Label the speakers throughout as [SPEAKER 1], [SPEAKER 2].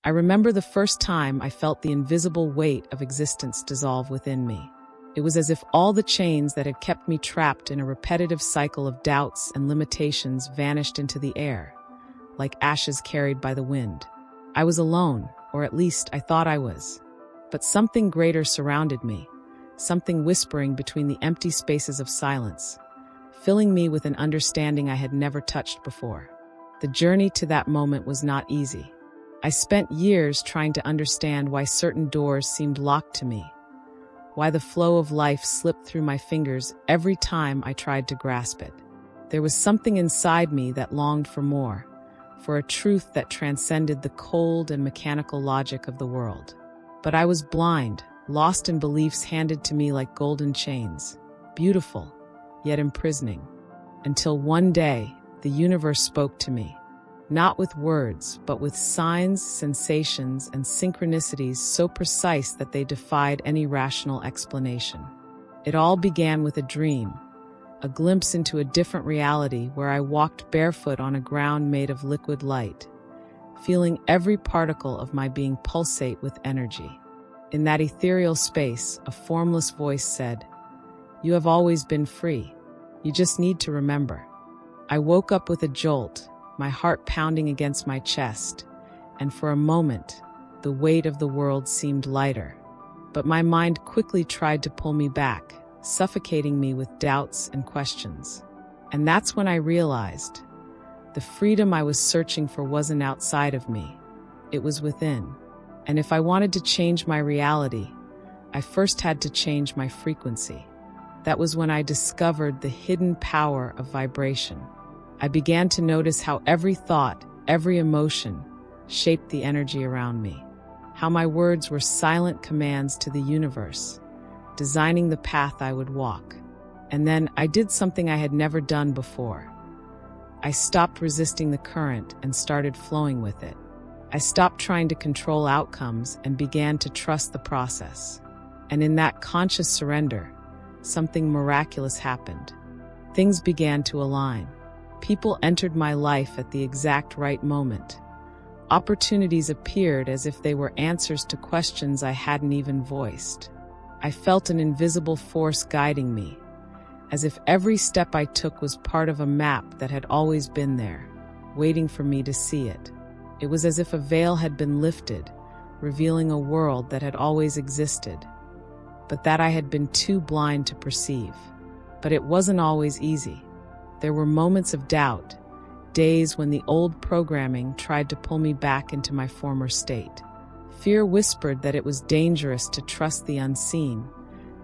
[SPEAKER 1] I remember the first time I felt the invisible weight of existence dissolve within me. It was as if all the chains that had kept me trapped in a repetitive cycle of doubts and limitations vanished into the air, like ashes carried by the wind. I was alone, or at least I thought I was. But something greater surrounded me, something whispering between the empty spaces of silence, filling me with an understanding I had never touched before. The journey to that moment was not easy. I spent years trying to understand why certain doors seemed locked to me, why the flow of life slipped through my fingers every time I tried to grasp it. There was something inside me that longed for more, for a truth that transcended the cold and mechanical logic of the world. But I was blind, lost in beliefs handed to me like golden chains, beautiful, yet imprisoning. Until one day, the universe spoke to me, not with words, but with signs, sensations, and synchronicities so precise that they defied any rational explanation. It all began with a dream, a glimpse into a different reality where I walked barefoot on a ground made of liquid light, feeling every particle of my being pulsate with energy. In that ethereal space, a formless voice said, "You have always been free. You just need to remember." I woke up with a jolt, my heart pounding against my chest, and for a moment, the weight of the world seemed lighter. But my mind quickly tried to pull me back, suffocating me with doubts and questions. And that's when I realized the freedom I was searching for wasn't outside of me, it was within. And if I wanted to change my reality, I first had to change my frequency. That was when I discovered the hidden power of vibration. I began to notice how every thought, every emotion, shaped the energy around me. How my words were silent commands to the universe, designing the path I would walk. And then I did something I had never done before. I stopped resisting the current and started flowing with it. I stopped trying to control outcomes and began to trust the process. And in that conscious surrender, something miraculous happened. Things began to align. People entered my life at the exact right moment. Opportunities appeared as if they were answers to questions I hadn't even voiced. I felt an invisible force guiding me, as if every step I took was part of a map that had always been there, waiting for me to see it. It was as if a veil had been lifted, revealing a world that had always existed, but that I had been too blind to perceive. But it wasn't always easy. There were moments of doubt, days when the old programming tried to pull me back into my former state. Fear whispered that it was dangerous to trust the unseen,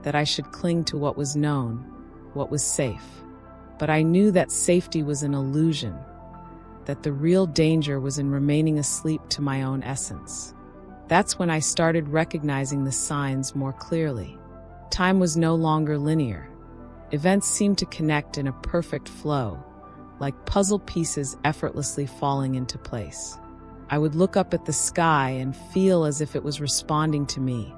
[SPEAKER 1] that I should cling to what was known, what was safe. But I knew that safety was an illusion, that the real danger was in remaining asleep to my own essence. That's when I started recognizing the signs more clearly. Time was no longer linear. Events seemed to connect in a perfect flow, like puzzle pieces effortlessly falling into place. I would look up at the sky and feel as if it was responding to me,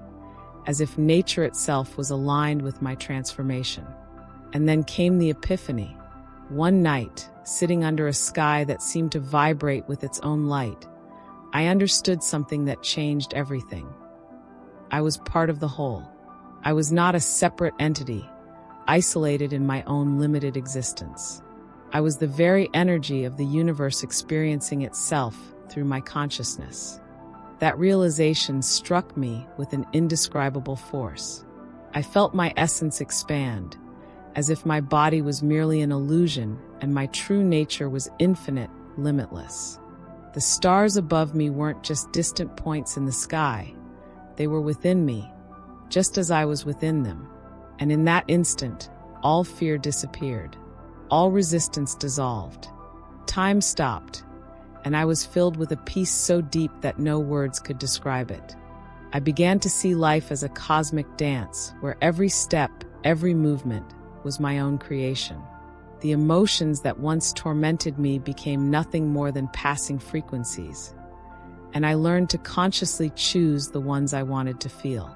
[SPEAKER 1] as if nature itself was aligned with my transformation. And then came the epiphany. One night, sitting under a sky that seemed to vibrate with its own light, I understood something that changed everything. I was part of the whole. I was not a separate entity, isolated in my own limited existence. I was the very energy of the universe experiencing itself through my consciousness. That realization struck me with an indescribable force. I felt my essence expand, as if my body was merely an illusion and my true nature was infinite, limitless. The stars above me weren't just distant points in the sky. They were within me, just as I was within them. And in that instant, all fear disappeared. All resistance dissolved. Time stopped, and I was filled with a peace so deep that no words could describe it. I began to see life as a cosmic dance, where every step, every movement, was my own creation. The emotions that once tormented me became nothing more than passing frequencies, and I learned to consciously choose the ones I wanted to feel.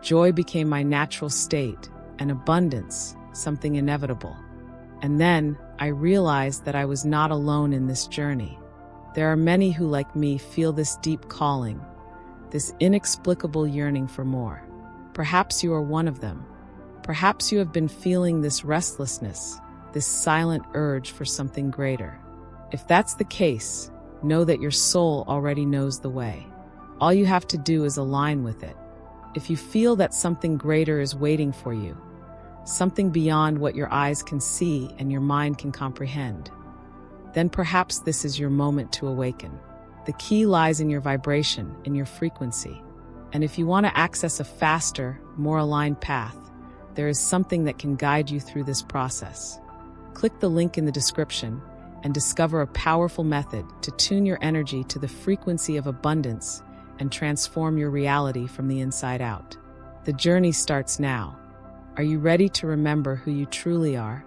[SPEAKER 1] Joy became my natural state, and abundance, something inevitable. And then I realized that I was not alone in this journey. There are many who, like me, feel this deep calling, this inexplicable yearning for more. Perhaps you are one of them. Perhaps you have been feeling this restlessness, this silent urge for something greater. If that's the case, know that your soul already knows the way. All you have to do is align with it. If you feel that something greater is waiting for you, something beyond what your eyes can see and your mind can comprehend, then perhaps this is your moment to awaken. The key lies in your vibration, in your frequency. And if you want to access a faster, more aligned path, there is something that can guide you through this process. Click the link in the description and discover a powerful method to tune your energy to the frequency of abundance and transform your reality from the inside out. The journey starts now. Are you ready to remember who you truly are?